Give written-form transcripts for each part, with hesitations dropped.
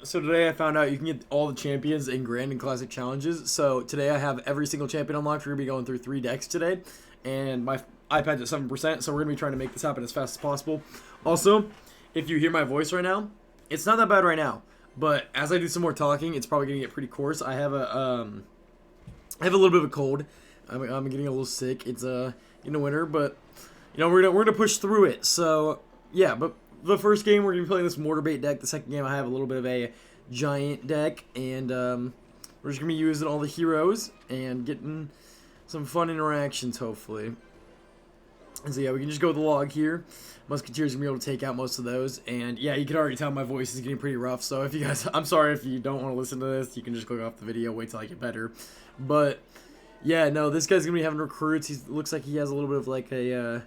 So today I found out you can get all the champions in Grand and Classic challenges. So today I have every single champion unlocked. We're going to be going through 3 decks today. And my iPad's at 7%, so we're going to be trying to make this happen as fast as possible. Also, if you hear my voice right now, it's not that bad right now. But as I do some more talking, it's probably going to get pretty coarse. I have a little bit of a cold. I'm getting a little sick. It's in the winter, but you know, we're gonna push through it. So yeah, but the first game we're gonna be playing this mortar bait deck. The second game I have a little bit of a giant deck, and we're just gonna be using all the heroes and getting some fun interactions hopefully. And so yeah, we can just go with the log here. Musketeer's gonna be able to take out most of those, and yeah, you can already tell my voice is getting pretty rough. So if you guys, I'm sorry if you don't want to listen to this, you can just click off the video, wait till I get better. But yeah, no, this guy's gonna be having recruits. He looks like he has a little bit of like a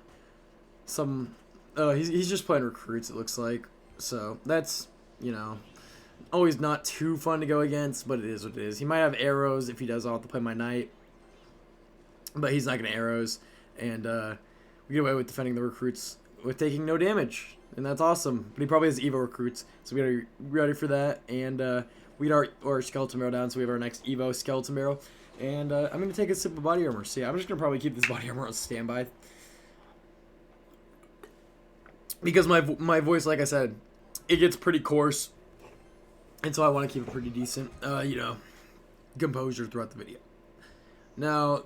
he's just playing recruits, it looks like. So that's, you know, always not too fun to go against, but it is what it is. He might have arrows. If he does, I'll have to play my knight, but he's not gonna arrows, and we get away with defending the recruits with taking no damage, and that's awesome. But he probably has Evo recruits, so we gotta be ready for that. And we got our skeleton barrel down, so we have our next Evo skeleton barrel. And I'm going to take a sip of body armor. So yeah, I'm just going to probably keep this body armor on standby. Because my voice, like I said, it gets pretty coarse. And so I want to keep it pretty decent, you know, composure throughout the video. Now,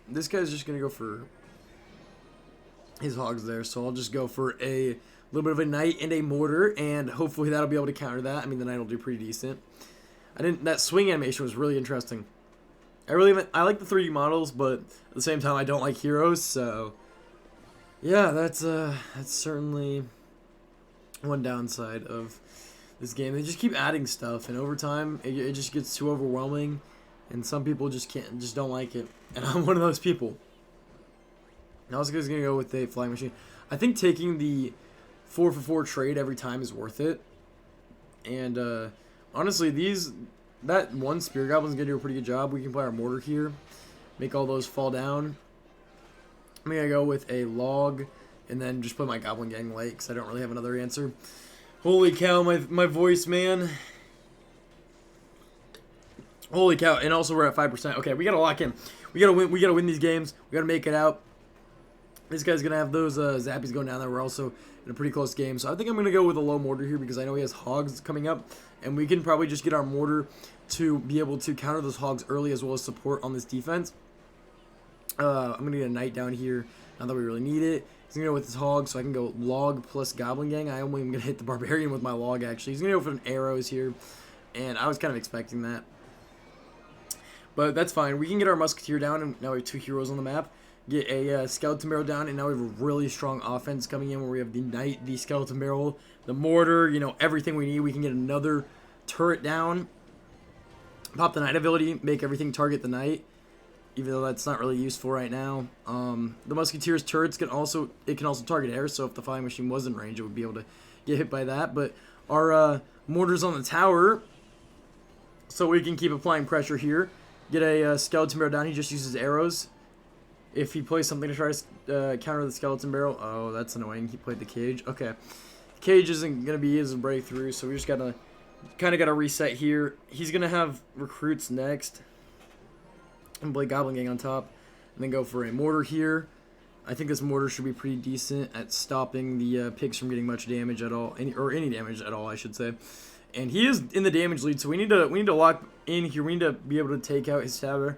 this guy's just going to go for his hogs there. So I'll just go for a little bit of a knight and a mortar. And hopefully that'll be able to counter that. I mean, the knight will do pretty decent. That swing animation was really interesting. I like the 3D models, but at the same time, I don't like heroes. So, yeah, that's certainly one downside of this game. They just keep adding stuff, and over time, it just gets too overwhelming, and some people just don't like it, and I'm one of those people. Now, this guy's gonna go with a flying machine. I think taking the 4-for-4 trade every time is worth it, and honestly, that one Spear Goblin's going to do a pretty good job. We can play our mortar here. Make all those fall down. I'm going to go with a log. And then just put my Goblin Gang late, because I don't really have another answer. Holy cow, my voice, man. Holy cow. And also we're at 5%. Okay, we got to lock in. We got to win these games. We got to make it out. This guy's going to have those zappies going down there. We're also in a pretty close game. So I think I'm going to go with a low mortar here because I know he has hogs coming up. And we can probably just get our mortar to be able to counter those hogs early as well as support on this defense. I'm going to get a knight down here. Not that we really need it. He's going to go with his hog, so I can go log plus Goblin Gang. I only am going to hit the Barbarian with my log, actually. He's going to go for an arrows here. And I was kind of expecting that. But that's fine. We can get our Musketeer down, and now we have 2 heroes on the map. Get a Skeleton Barrel down, and now we have a really strong offense coming in where we have the Knight, the Skeleton Barrel, the Mortar, you know, everything we need. We can get another turret down, pop the Knight ability, make everything target the Knight, even though that's not really useful right now. The Musketeer's turrets can also target air, so if the flying machine was in range, it would be able to get hit by that. But our Mortar's on the tower, so we can keep applying pressure here. Get a Skeleton Barrel down. He just uses arrows. If he plays something to try to counter the Skeleton Barrel, oh, that's annoying. He played the cage. Okay, cage isn't gonna be his breakthrough, so we just gotta kind of gotta reset here. He's gonna have recruits next, and play Goblin Gang on top, and then go for a mortar here. I think this mortar should be pretty decent at stopping the pigs from getting much damage at all, any damage at all, I should say. And he is in the damage lead, so we need to lock in here. We need to be able to take out his tower.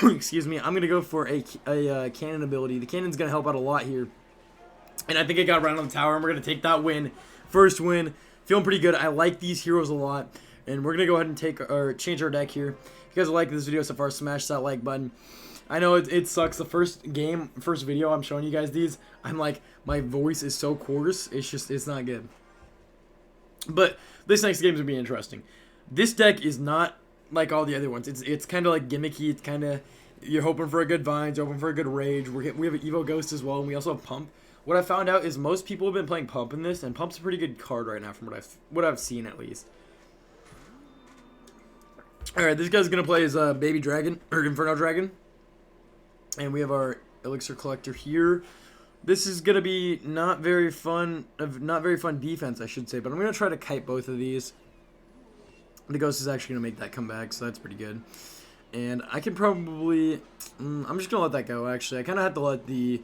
Excuse me. I'm gonna go for a cannon ability. The cannon's gonna help out a lot here, and I think I got around on the tower, and we're gonna take that win. First win. Feeling pretty good. I like these heroes a lot, and we're gonna go ahead and change our deck here. If you guys like this video so far, smash that like button. I know it sucks. The first video I'm showing you guys these, I'm like, my voice is so coarse. It's not good. But this next game is gonna be interesting. This deck is not like all the other ones. It's kind of like gimmicky. It's kind of, you're hoping for a good Vines, you're hoping for a good Rage. We have an Evo Ghost as well, and we also have Pump. What I found out is most people have been playing Pump in this, and Pump's a pretty good card right now from what I've seen at least. All right, this guy's gonna play his Baby Dragon or Inferno Dragon, and we have our Elixir Collector here. This is gonna be not very fun defense, I should say, but I'm gonna try to kite both of these. The Ghost is actually going to make that comeback, so that's pretty good. And I can probably... I'm just going to let that go, actually. I kind of had to let the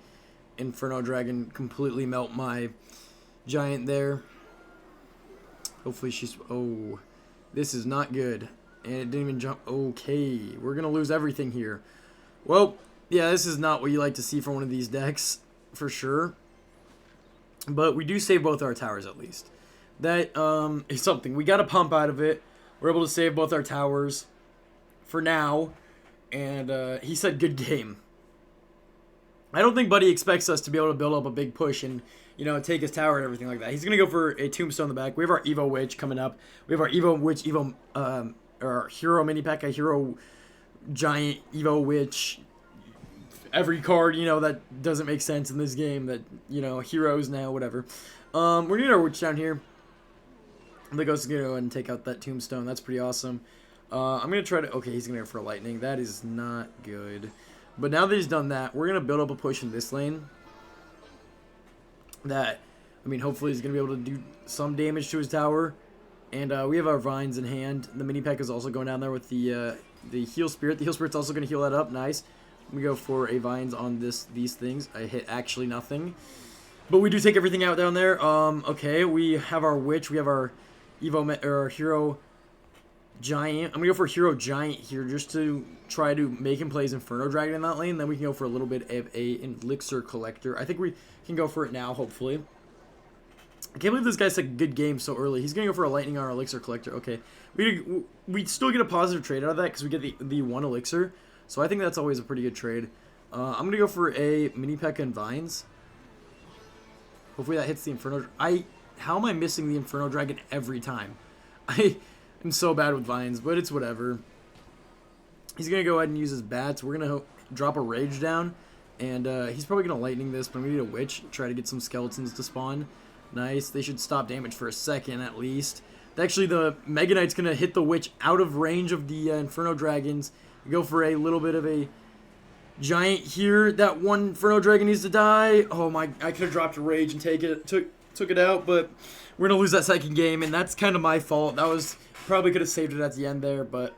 Inferno Dragon completely melt my Giant there. Hopefully she's... Oh, this is not good. And it didn't even jump. Okay, we're going to lose everything here. Well, yeah, this is not what you like to see from one of these decks, for sure. But we do save both our towers, at least. That is something. We got a pump out of it. We're able to save both our towers for now. And he said good game. I don't think Buddy expects us to be able to build up a big push and, you know, take his tower and everything like that. He's going to go for a Tombstone in the back. We have our Evo Witch coming up. We have our Evo Witch, or Hero Mini Pack, a Hero Giant, Evo Witch. Every card, you know, that doesn't make sense in this game. That, you know, heroes now, whatever. We're going to get our Witch down here. The Ghost is going to go ahead and take out that Tombstone. That's pretty awesome. I'm going to try to... Okay, he's going to go for a Lightning. That is not good. But now that he's done that, we're going to build up a push in this lane. That, I mean, hopefully he's going to be able to do some damage to his tower. And we have our Vines in hand. The Mini Pack is also going down there with the Heal Spirit. The Heal Spirit's also going to heal that up. Nice. We go for a Vines on these things. I hit actually nothing. But we do take everything out down there. Okay, we have our Witch. We have our Hero Giant. I'm going to go for Hero Giant here just to try to make him play his Inferno Dragon in that lane. Then we can go for a little bit of a Elixir Collector. I think we can go for it now, hopefully. I can't believe this guy said good game so early. He's going to go for a Lightning on our Elixir Collector. Okay. We still get a positive trade out of that because we get the one Elixir. So I think that's always a pretty good trade. I'm going to go for a Mini P.E.K.K.A. and Vines. Hopefully that hits the Inferno. How am I missing the Inferno Dragon every time? I am so bad with Vines, but it's whatever. He's going to go ahead and use his bats. We're going to drop a Rage down. And he's probably going to Lightning this, but we need a Witch. Try to get some skeletons to spawn. Nice. They should stop damage for a second at least. Actually, the Mega Knight's going to hit the Witch out of range of the Inferno Dragons. Go for a little bit of a Giant here. That one Inferno Dragon needs to die. Oh my, I could have dropped a Rage and took it out, but we're going to lose that second game, and that's kind of my fault. That was, probably could have saved it at the end there, but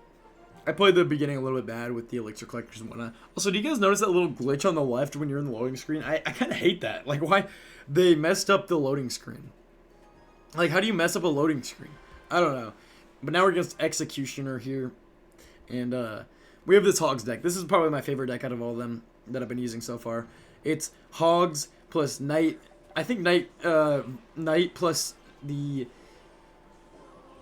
I played the beginning a little bit bad with the Elixir Collectors and whatnot. Also, do you guys notice that little glitch on the left when you're in the loading screen? I kind of hate that. Like, why? They messed up the loading screen. Like, how do you mess up a loading screen? I don't know. But now we're against Executioner here. And, we have this Hogs deck. This is probably my favorite deck out of all of them that I've been using so far. It's Hogs plus Knight. I think Knight plus the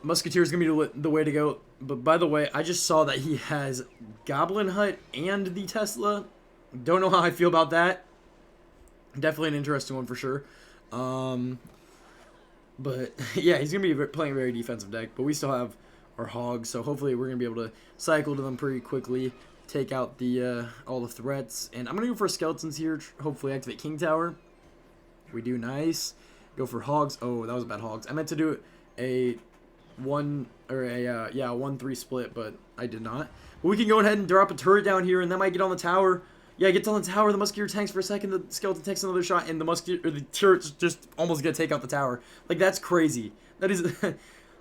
Musketeer is going to be the way to go. But by the way, I just saw that he has Goblin Hut and the Tesla. Don't know how I feel about that. Definitely an interesting one for sure. But yeah, he's going to be playing a very defensive deck. But we still have our Hogs, so hopefully we're going to be able to cycle to them pretty quickly. Take out the all the threats. And I'm going to go for Skeletons here. Hopefully activate King Tower. We do nice. Go for Hogs. Oh, that was a bad Hogs. I meant to do a 1-3 split, but I did not. But we can go ahead and drop a turret down here, and that might get on the tower. Yeah, it gets on the tower. The Musketeer tanks for a second. The Skeleton takes another shot, and the turret's just almost gonna take out the tower. Like, that's crazy. That is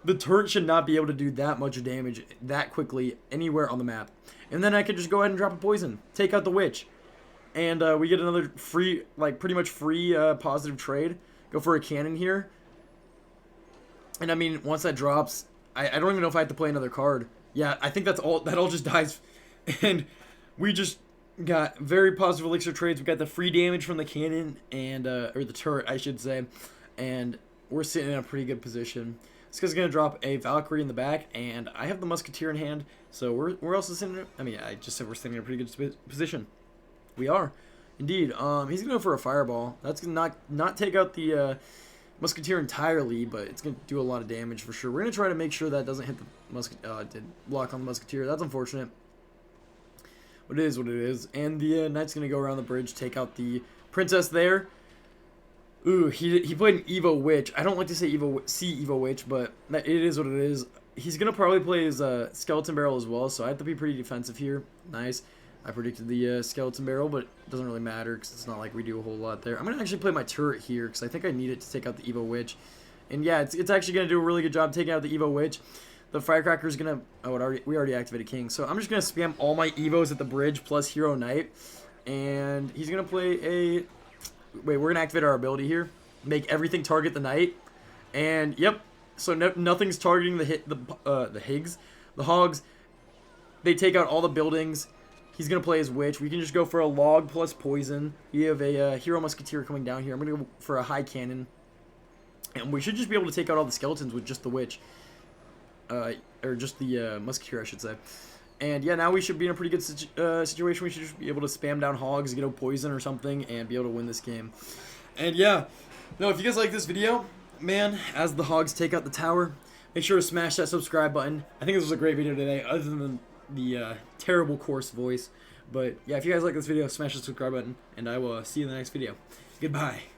the turret should not be able to do that much damage that quickly anywhere on the map. And then I could just go ahead and drop a poison, take out the Witch, and we get another free, like pretty much free positive trade. Go for a cannon here. And I mean, once that drops, I don't even know if I have to play another card. Yeah, I think that's all. That all just dies. And we just got very positive elixir trades. We got the free damage from the cannon and or the turret, I should say. And we're sitting in a pretty good position. This guy's gonna drop a Valkyrie in the back, and I have the Musketeer in hand. So we're also sitting. I mean, I just said we're sitting in a pretty good position. We are, indeed. He's gonna go for a Fireball. That's gonna not take out the Musketeer entirely, but it's going to do a lot of damage for sure. We're going to try to make sure that doesn't hit the did block on the Musketeer. That's unfortunate. But it is what it is. And the Knight's going to go around the bridge, take out the Princess there. Ooh, he played an Evo Witch. I don't like to say Evo Witch, but it is what it is. He's going to probably play his Skeleton Barrel as well, so I have to be pretty defensive here. Nice. I predicted the Skeleton Barrel, but it doesn't really matter because it's not like we do a whole lot there. I'm going to actually play my turret here because I think I need it to take out the Evo Witch. And yeah, it's actually going to do a really good job taking out the Evo Witch. The Firecracker's gonna. Oh, we already activated King. So I'm just gonna spam all my Evos at the bridge plus Hero Knight, and he's gonna play a. Wait, we're gonna activate our ability here. Make everything target the Knight, and yep. So nothing's targeting the Higgs, the Hogs. They take out all the buildings. He's gonna play his Witch. We can just go for a Log plus Poison. We have a Hero Musketeer coming down here. I'm gonna go for a High Cannon, and we should just be able to take out all the skeletons with just the Witch. Or just the Musketeer, I should say. And yeah, now we should be in a pretty good situation. We should just be able to spam down Hogs, get a Poison or something, and be able to win this game. And yeah, no, if you guys like this video, man, as the Hogs take out the tower, make sure to smash that subscribe button. I think this was a great video today, other than the terrible coarse voice. But yeah, if you guys like this video, smash the subscribe button, and I will see you in the next video. Goodbye.